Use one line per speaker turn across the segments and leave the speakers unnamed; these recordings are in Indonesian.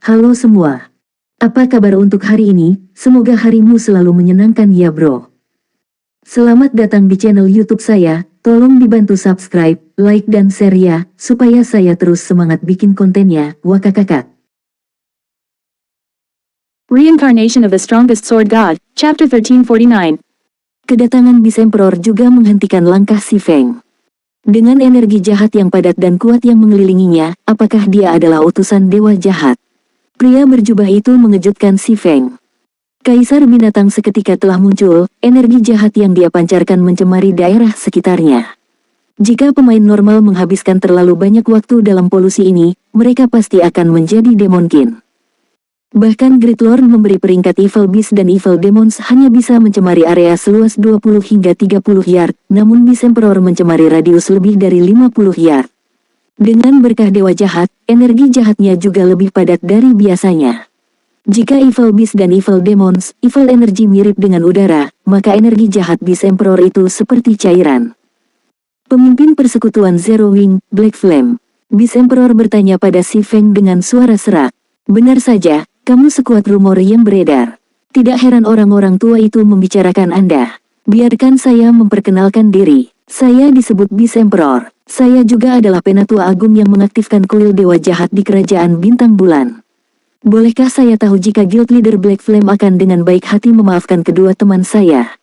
Halo semua. Apa kabar untuk hari ini? Semoga harimu selalu menyenangkan ya bro. Selamat datang di channel YouTube saya. Tolong dibantu subscribe, like dan share ya, supaya saya terus semangat bikin kontennya. Wakakakak.
Reincarnation of the Strongest Sword God, Chapter 1349.
Kedatangan Beast Emperor juga menghentikan langkah si Feng. Dengan energi jahat yang padat dan kuat yang mengelilinginya, apakah dia adalah utusan dewa jahat? Pria berjubah itu mengejutkan si Feng. Kaisar binatang seketika telah muncul, energi jahat yang dia pancarkan mencemari daerah sekitarnya. Jika pemain normal menghabiskan terlalu banyak waktu dalam polusi ini, mereka pasti akan menjadi Demon King. Bahkan Great Lord memberi peringkat Evil Beast dan Evil Demons hanya bisa mencemari area seluas 20 hingga 30 yard, namun Beast Emperor mencemari radius lebih dari 50 yard. Dengan berkah dewa jahat, energi jahatnya juga lebih padat dari biasanya. Jika Evil Beast dan Evil Demons, Evil Energy mirip dengan udara, maka energi jahat Beast Emperor itu seperti cairan. Pemimpin persekutuan Zero Wing, Black Flame. Beast Emperor bertanya pada si Feng dengan suara serak. Benar saja. Kamu sekuat rumor yang beredar. Tidak heran orang-orang tua itu membicarakan Anda. Biarkan saya memperkenalkan diri. Saya disebut Beast Emperor. Saya juga adalah penatua agung yang mengaktifkan kuil dewa jahat di kerajaan bintang bulan. Bolehkah saya tahu jika guild leader Black Flame akan dengan baik hati memaafkan kedua teman saya?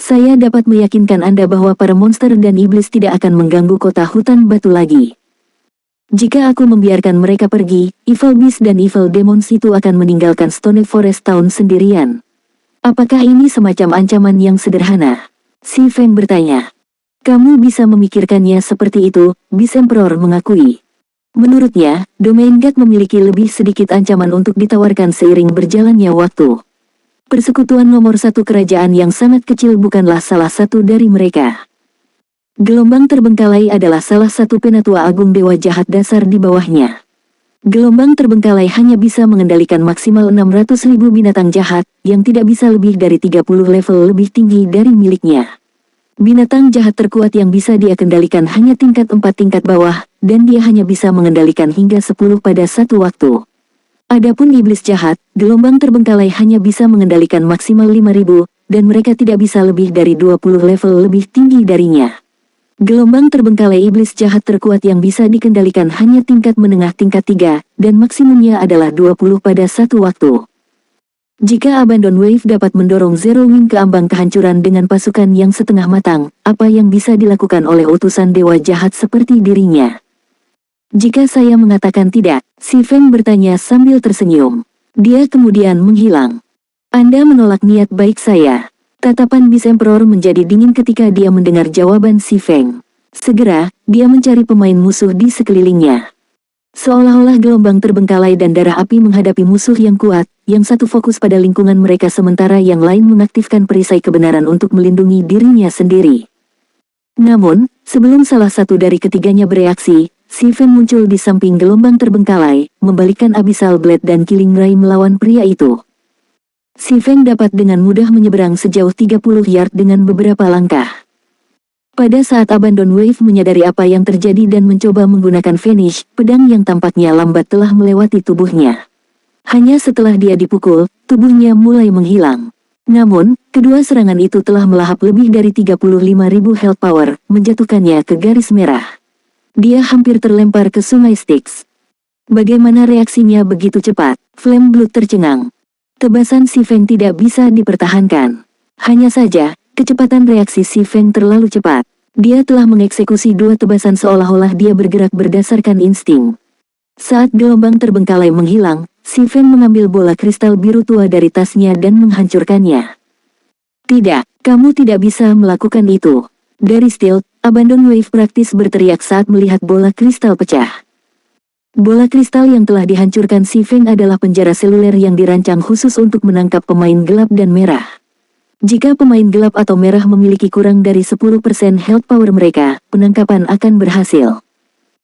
Saya dapat meyakinkan Anda bahwa para monster dan iblis tidak akan mengganggu kota hutan batu lagi. Jika aku membiarkan mereka pergi, Evil Beast dan Evil Demons itu akan meninggalkan Stone Forest Town sendirian. Apakah ini semacam ancaman yang sederhana? Si Feng bertanya. Kamu bisa memikirkannya seperti itu, Beast Emperor mengakui. Menurutnya, Domain God memiliki lebih sedikit ancaman untuk ditawarkan seiring berjalannya waktu. Persekutuan nomor satu kerajaan yang sangat kecil bukanlah salah satu dari mereka. Gelombang terbengkalai adalah salah satu penatua agung dewa jahat dasar di bawahnya. Gelombang terbengkalai hanya bisa mengendalikan maksimal 600.000 binatang jahat, yang tidak bisa lebih dari 30 level lebih tinggi dari miliknya. Binatang jahat terkuat yang bisa dia kendalikan hanya tingkat 4 tingkat bawah, dan dia hanya bisa mengendalikan hingga 10 pada satu waktu. Adapun iblis jahat, gelombang terbengkalai hanya bisa mengendalikan maksimal 5.000, dan mereka tidak bisa lebih dari 20 level lebih tinggi darinya. Gelombang terbengkalai iblis jahat terkuat yang bisa dikendalikan hanya tingkat menengah tingkat 3, dan maksimumnya adalah 20 pada satu waktu. Jika Abandon Wave dapat mendorong Zero Wing ke ambang kehancuran dengan pasukan yang setengah matang, apa yang bisa dilakukan oleh utusan dewa jahat seperti dirinya? Jika saya mengatakan tidak, si Feng bertanya sambil tersenyum. Dia kemudian menghilang. Anda menolak niat baik saya. Tatapan Beast Emperor menjadi dingin ketika dia mendengar jawaban si Feng. Segera, dia mencari pemain musuh di sekelilingnya. Seolah-olah gelombang terbengkalai dan darah api menghadapi musuh yang kuat, yang satu fokus pada lingkungan mereka sementara yang lain mengaktifkan perisai kebenaran untuk melindungi dirinya sendiri. Namun, sebelum salah satu dari ketiganya bereaksi, si Feng muncul di samping gelombang terbengkalai, membalikkan Abyssal Blade dan Killing Ray melawan pria itu. Si Feng dapat dengan mudah menyeberang sejauh 30 yard dengan beberapa langkah. Pada saat Abandon Wave menyadari apa yang terjadi dan mencoba menggunakan Vanish, pedang yang tampaknya lambat telah melewati tubuhnya. Hanya setelah dia dipukul, tubuhnya mulai menghilang. Namun, kedua serangan itu telah melahap lebih dari 35.000 health power, menjatuhkannya ke garis merah. Dia hampir terlempar ke sungai Styx. Bagaimana reaksinya begitu cepat? Flame Blood tercengang. Tebasan si Feng tidak bisa dipertahankan. Hanya saja, kecepatan reaksi si Feng terlalu cepat. Dia telah mengeksekusi dua tebasan seolah-olah dia bergerak berdasarkan insting. Saat gelombang terbengkalai menghilang, si Feng mengambil bola kristal biru tua dari tasnya dan menghancurkannya. Tidak, kamu tidak bisa melakukan itu. Dari Steel, Abandon Wave praktis berteriak saat melihat bola kristal pecah. Bola kristal yang telah dihancurkan si Feng adalah penjara seluler yang dirancang khusus untuk menangkap pemain gelap dan merah. Jika pemain gelap atau merah memiliki kurang dari 10% health power mereka, penangkapan akan berhasil.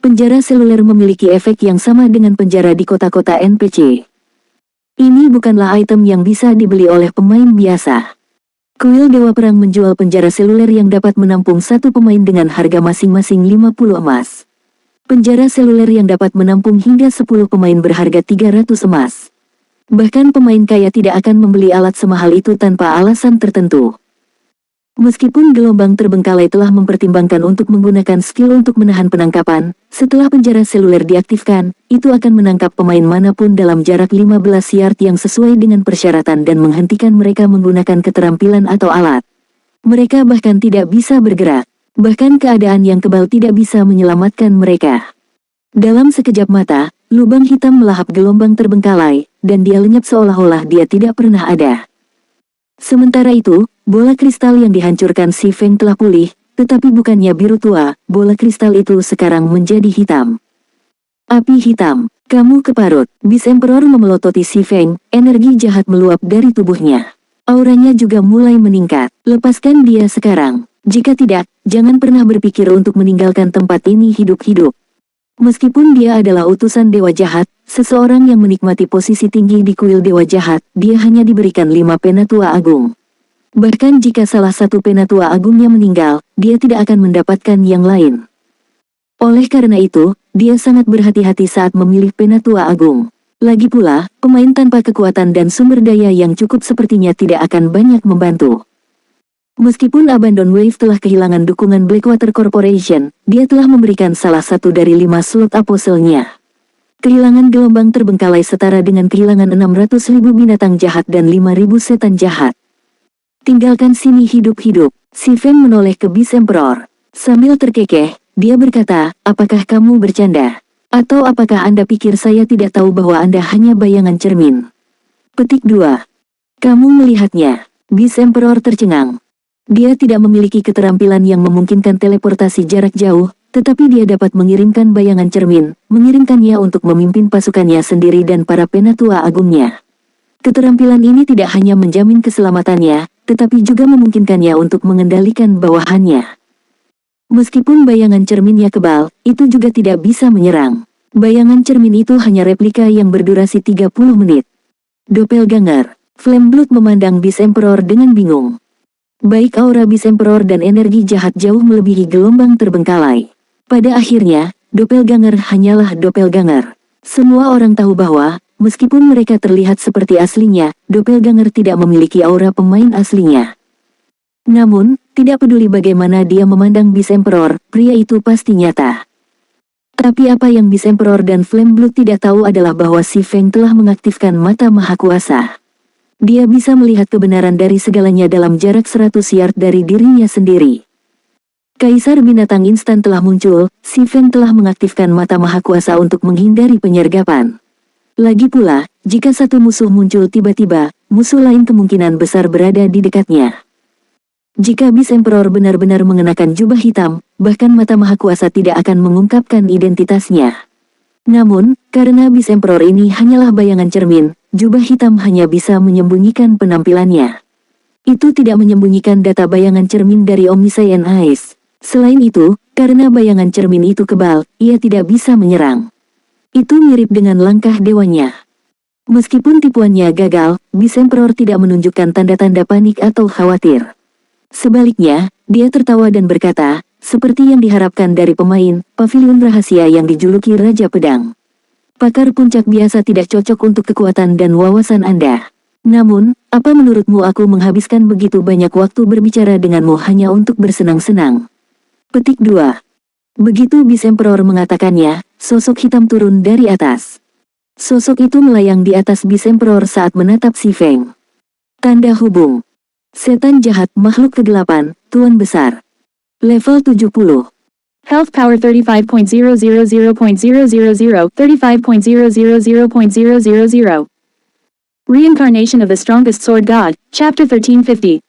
Penjara seluler memiliki efek yang sama dengan penjara di kota-kota NPC. Ini bukanlah item yang bisa dibeli oleh pemain biasa. Kuil Dewa Perang menjual penjara seluler yang dapat menampung satu pemain dengan harga masing-masing 50 emas. Penjara seluler yang dapat menampung hingga 10 pemain berharga 300 emas. Bahkan pemain kaya tidak akan membeli alat semahal itu tanpa alasan tertentu. Meskipun gelombang terbengkalai telah mempertimbangkan untuk menggunakan skill untuk menahan penangkapan, setelah penjara seluler diaktifkan, itu akan menangkap pemain manapun dalam jarak 15 yard yang sesuai dengan persyaratan dan menghentikan mereka menggunakan keterampilan atau alat. Mereka bahkan tidak bisa bergerak. Bahkan keadaan yang kebal tidak bisa menyelamatkan mereka. Dalam sekejap mata, lubang hitam melahap gelombang terbengkalai, dan dia lenyap seolah-olah dia tidak pernah ada. Sementara itu, bola kristal yang dihancurkan si Feng telah pulih, tetapi bukannya biru tua, bola kristal itu sekarang menjadi hitam. Api hitam, kamu keparut. Beast Emperor memelototi si Feng, energi jahat meluap dari tubuhnya. Auranya juga mulai meningkat. Lepaskan dia sekarang. Jika tidak, jangan pernah berpikir untuk meninggalkan tempat ini hidup-hidup. Meskipun dia adalah utusan dewa jahat, seseorang yang menikmati posisi tinggi di kuil dewa jahat, dia hanya diberikan 5 penatua agung. Bahkan jika salah satu penatua agungnya meninggal, dia tidak akan mendapatkan yang lain. Oleh karena itu, dia sangat berhati-hati saat memilih penatua agung. Lagi pula, pemain tanpa kekuatan dan sumber daya yang cukup sepertinya tidak akan banyak membantu. Meskipun Abandon Wave telah kehilangan dukungan Blackwater Corporation, dia telah memberikan salah satu dari 5 slot aposelnya. Kehilangan gelombang terbengkalai setara dengan kehilangan 600.000 binatang jahat dan 5.000 setan jahat. Tinggalkan sini hidup-hidup, si Feng menoleh ke Beast Emperor. Sambil terkekeh, dia berkata, apakah kamu bercanda? Atau apakah Anda pikir saya tidak tahu bahwa Anda hanya bayangan cermin? Petik 2. Kamu melihatnya. Beast Emperor tercengang. Dia tidak memiliki keterampilan yang memungkinkan teleportasi jarak jauh, tetapi dia dapat mengirimkan bayangan cermin, mengirimkannya untuk memimpin pasukannya sendiri dan para penatua agungnya. Keterampilan ini tidak hanya menjamin keselamatannya, tetapi juga memungkinkannya untuk mengendalikan bawahannya. Meskipun bayangan cerminnya kebal, itu juga tidak bisa menyerang. Bayangan cermin itu hanya replika yang berdurasi 30 menit. Doppelganger. Flameblood memandang Beast Emperor dengan bingung. Baik aura Beast Emperor dan energi jahat jauh melebihi gelombang terbengkalai. Pada akhirnya, Doppelganger hanyalah Doppelganger. Semua orang tahu bahwa, meskipun mereka terlihat seperti aslinya, Doppelganger tidak memiliki aura pemain aslinya. Namun, tidak peduli bagaimana dia memandang Beast Emperor, pria itu pasti nyata. Tapi apa yang Beast Emperor dan Flameblood tidak tahu adalah bahwa si Feng telah mengaktifkan mata maha kuasa. Dia bisa melihat kebenaran dari segalanya dalam jarak 100 yard dari dirinya sendiri. Kaisar binatang instan telah muncul, si Feng telah mengaktifkan mata maha kuasa untuk menghindari penyergapan. Lagi pula, jika satu musuh muncul tiba-tiba, musuh lain kemungkinan besar berada di dekatnya. Jika Beast Emperor benar-benar mengenakan jubah hitam, bahkan mata maha kuasa tidak akan mengungkapkan identitasnya. Namun, karena Beast Emperor ini hanyalah bayangan cermin, jubah hitam hanya bisa menyembunyikan penampilannya. Itu tidak menyembunyikan data bayangan cermin dari Omniscient Eyes. Selain itu, karena bayangan cermin itu kebal, ia tidak bisa menyerang. Itu mirip dengan langkah dewanya. Meskipun tipuannya gagal, Beast Emperor tidak menunjukkan tanda-tanda panik atau khawatir. Sebaliknya, dia tertawa dan berkata, seperti yang diharapkan dari pemain, pavilion rahasia yang dijuluki Raja Pedang. Pakar puncak biasa tidak cocok untuk kekuatan dan wawasan Anda. Namun, apa menurutmu aku menghabiskan begitu banyak waktu berbicara denganmu hanya untuk bersenang-senang? Petik 2. Begitu Beast Emperor mengatakannya, sosok hitam turun dari atas. Sosok itu melayang di atas Beast Emperor saat menatap si Feng. Tanda hubung. Setan jahat makhluk kegelapan, Tuan Besar. Level 70.
Health power 35.000.000, 35.000.000.000. Reincarnation of the Strongest Sword God, Chapter 1350.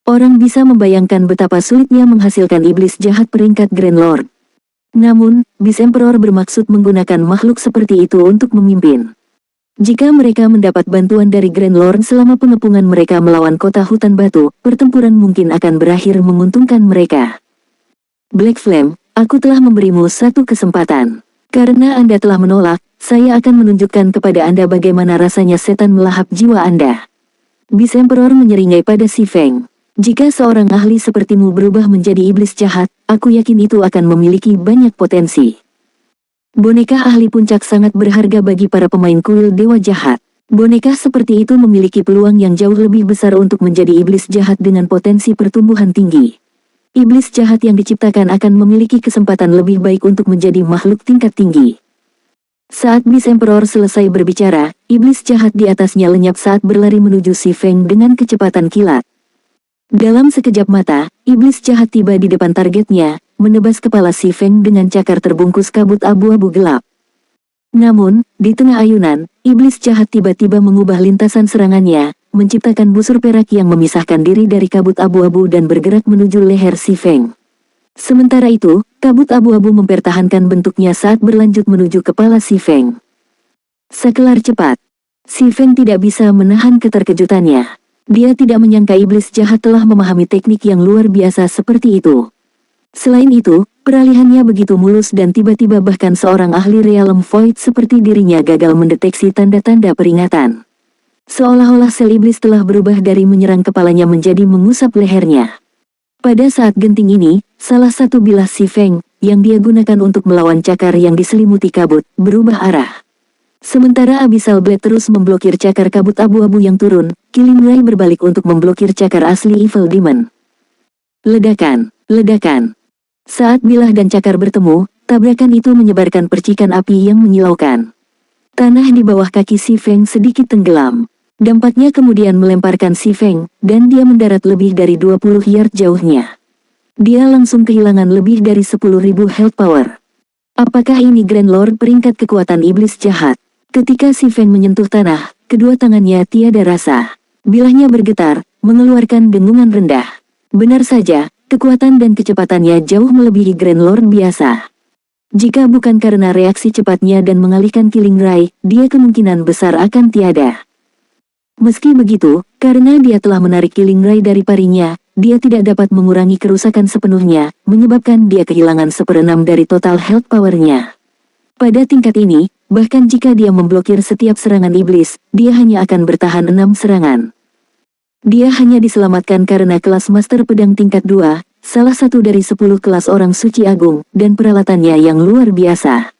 Orang bisa membayangkan betapa sulitnya menghasilkan iblis jahat peringkat Grand Lord. Namun, Beast Emperor bermaksud menggunakan makhluk seperti itu untuk memimpin. Jika mereka mendapat bantuan dari Grand Lord selama pengepungan mereka melawan kota hutan batu, pertempuran mungkin akan berakhir menguntungkan mereka. Black Flame, aku telah memberimu satu kesempatan. Karena Anda telah menolak, saya akan menunjukkan kepada Anda bagaimana rasanya setan melahap jiwa Anda. Beast Emperor menyeringai pada si Feng. Jika seorang ahli sepertimu berubah menjadi iblis jahat, aku yakin itu akan memiliki banyak potensi. Boneka ahli puncak sangat berharga bagi para pemain kuil dewa jahat. Boneka seperti itu memiliki peluang yang jauh lebih besar untuk menjadi iblis jahat dengan potensi pertumbuhan tinggi. Iblis jahat yang diciptakan akan memiliki kesempatan lebih baik untuk menjadi makhluk tingkat tinggi. Saat Beast Emperor selesai berbicara, iblis jahat di atasnya lenyap saat berlari menuju Si Feng dengan kecepatan kilat. Dalam sekejap mata, iblis jahat tiba di depan targetnya, menebas kepala Si Feng dengan cakar terbungkus kabut abu-abu gelap. Namun, di tengah ayunan, iblis jahat tiba-tiba mengubah lintasan serangannya, menciptakan busur perak yang memisahkan diri dari kabut abu-abu dan bergerak menuju leher Si Feng. Sementara itu, kabut abu-abu mempertahankan bentuknya saat berlanjut menuju kepala Si Feng. Sekelar cepat, Si Feng tidak bisa menahan keterkejutannya. Dia tidak menyangka iblis jahat telah memahami teknik yang luar biasa seperti itu. Selain itu, peralihannya begitu mulus dan tiba-tiba bahkan seorang ahli Realm Void seperti dirinya gagal mendeteksi tanda-tanda peringatan. Seolah-olah sel iblis telah berubah dari menyerang kepalanya menjadi mengusap lehernya. Pada saat genting ini, salah satu bilah Si Feng, yang dia gunakan untuk melawan cakar yang diselimuti kabut, berubah arah. Sementara Abyssal Blade terus memblokir cakar kabut abu-abu yang turun, Killing Ray berbalik untuk memblokir cakar asli Evil Demon. Ledakan, ledakan. Saat bilah dan cakar bertemu, tabrakan itu menyebarkan percikan api yang menyilaukan. Tanah di bawah kaki Si Feng sedikit tenggelam. Dampaknya kemudian melemparkan Si Feng, dan dia mendarat lebih dari 20 yard jauhnya. Dia langsung kehilangan lebih dari 10.000 health power. Apakah ini Grand Lord peringkat kekuatan iblis jahat? Ketika Si Feng menyentuh tanah, kedua tangannya tiada rasa. Bilahnya bergetar, mengeluarkan dengungan rendah. Benar saja, kekuatan dan kecepatannya jauh melebihi Grand Lord biasa. Jika bukan karena reaksi cepatnya dan mengalihkan Killing Ray, dia kemungkinan besar akan tiada. Meski begitu, karena dia telah menarik Killing Ray dari parinya, dia tidak dapat mengurangi kerusakan sepenuhnya, menyebabkan dia kehilangan 1/6 dari total health powernya. Pada tingkat ini, bahkan jika dia memblokir setiap serangan iblis, dia hanya akan bertahan 6 serangan. Dia hanya diselamatkan karena kelas Master Pedang tingkat 2, salah satu dari 10 kelas orang suci agung, dan peralatannya yang luar biasa.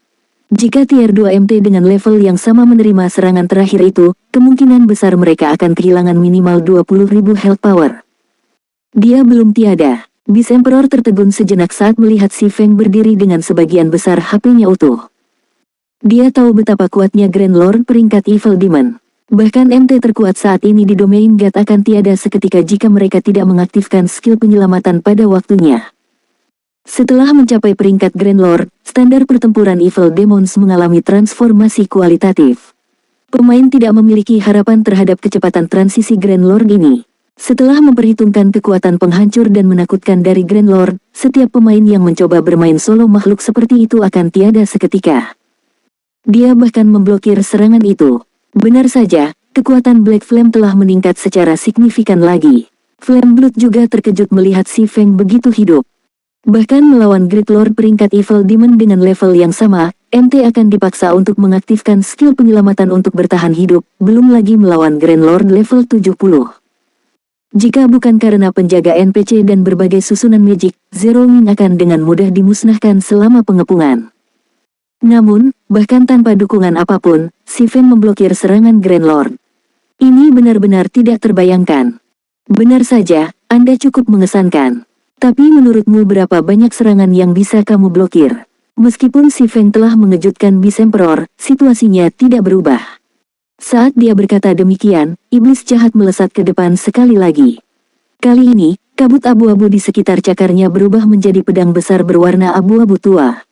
Jika tier 2 MT dengan level yang sama menerima serangan terakhir itu, kemungkinan besar mereka akan kehilangan minimal 20.000 health power. Dia belum tiada. Beast Emperor tertegun sejenak saat melihat Si Feng berdiri dengan sebagian besar HP-nya utuh. Dia tahu betapa kuatnya Grand Lord peringkat Evil Demon. Bahkan MT terkuat saat ini di domain God akan tiada seketika jika mereka tidak mengaktifkan skill penyelamatan pada waktunya. Setelah mencapai peringkat Grand Lord, standar pertempuran Evil Demons mengalami transformasi kualitatif. Pemain tidak memiliki harapan terhadap kecepatan transisi Grand Lord ini. Setelah memperhitungkan kekuatan penghancur dan menakutkan dari Grand Lord, setiap pemain yang mencoba bermain solo makhluk seperti itu akan tiada seketika. Dia bahkan memblokir serangan itu. Benar saja, kekuatan Black Flame telah meningkat secara signifikan lagi. Flame Blood juga terkejut melihat Si Feng begitu hidup. Bahkan melawan Great Lord peringkat Evil Demon dengan level yang sama, MT akan dipaksa untuk mengaktifkan skill penyelamatan untuk bertahan hidup, belum lagi melawan Grand Lord level 70. Jika bukan karena penjaga NPC dan berbagai susunan magic, Zero Wing akan dengan mudah dimusnahkan selama pengepungan. Namun, bahkan tanpa dukungan apapun, Si Feng memblokir serangan Grand Lord. Ini benar-benar tidak terbayangkan. Benar saja, Anda cukup mengesankan. Tapi menurutmu berapa banyak serangan yang bisa kamu blokir? Meskipun Si Feng telah mengejutkan Beast Emperor, situasinya tidak berubah. Saat dia berkata demikian, iblis jahat melesat ke depan sekali lagi. Kali ini, kabut abu-abu di sekitar cakarnya berubah menjadi pedang besar berwarna abu-abu tua.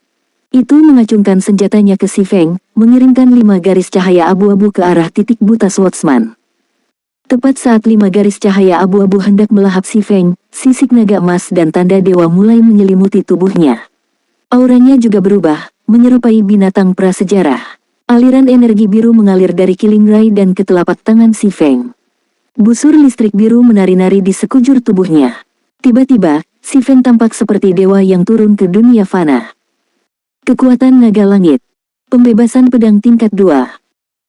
Itu mengacungkan senjatanya ke Si Feng, mengirimkan 5 garis cahaya abu-abu ke arah titik buta Swordsman. Tepat saat 5 garis cahaya abu-abu hendak melahap Si Feng, sisik naga emas dan tanda dewa mulai menyelimuti tubuhnya. Auranya juga berubah, menyerupai binatang prasejarah. Aliran energi biru mengalir dari Killing Ray dan ke telapak tangan Si Feng. Busur listrik biru menari-nari di sekujur tubuhnya. Tiba-tiba, Si Feng tampak seperti dewa yang turun ke dunia fana. Kekuatan naga langit. Pembebasan pedang tingkat 2.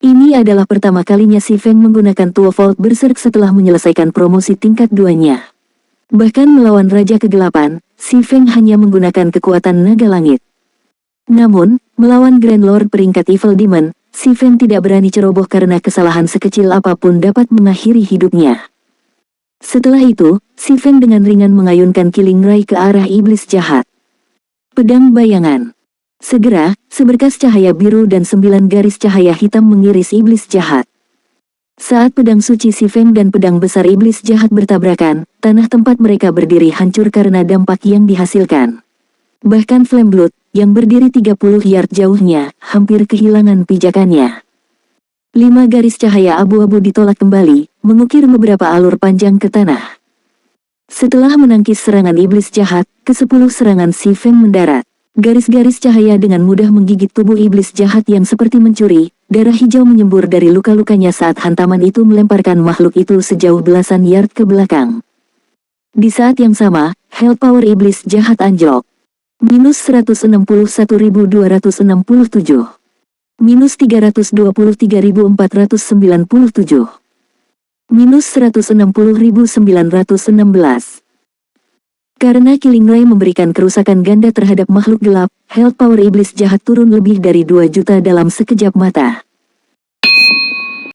Ini adalah pertama kalinya Si Feng menggunakan Two Volt Berserk setelah menyelesaikan promosi tingkat 2-nya. Bahkan melawan Raja Kegelapan, Si Feng hanya menggunakan kekuatan naga langit. Namun, Melawan Grand Lord peringkat Evil Demon, si Feng tidak berani ceroboh karena kesalahan sekecil apapun dapat mengakhiri hidupnya. Setelah itu, si Feng dengan ringan mengayunkan Killing Ray ke arah iblis jahat. Pedang bayangan. Segera, seberkas cahaya biru dan 9 garis cahaya hitam mengiris iblis jahat. Saat pedang suci si Feng dan pedang besar iblis jahat bertabrakan, tanah tempat mereka berdiri hancur karena dampak yang dihasilkan. Bahkan Flame Blood, yang berdiri 30 yard jauhnya, hampir kehilangan pijakannya. 5 garis cahaya abu-abu ditolak kembali, mengukir beberapa alur panjang ke tanah. Setelah menangkis serangan iblis jahat, ke-10 serangan si Feng mendarat. Garis-garis cahaya dengan mudah menggigit tubuh iblis jahat yang seperti mencuri, darah hijau menyembur dari luka-lukanya saat hantaman itu melemparkan makhluk itu sejauh belasan yard ke belakang. Di saat yang sama, Hell Power iblis jahat anjlok. Minus 161.267. Minus 323.497. Minus 160.916. Karena Killing Ray memberikan kerusakan ganda terhadap makhluk gelap, Health Power iblis jahat turun lebih dari 2 juta dalam sekejap mata.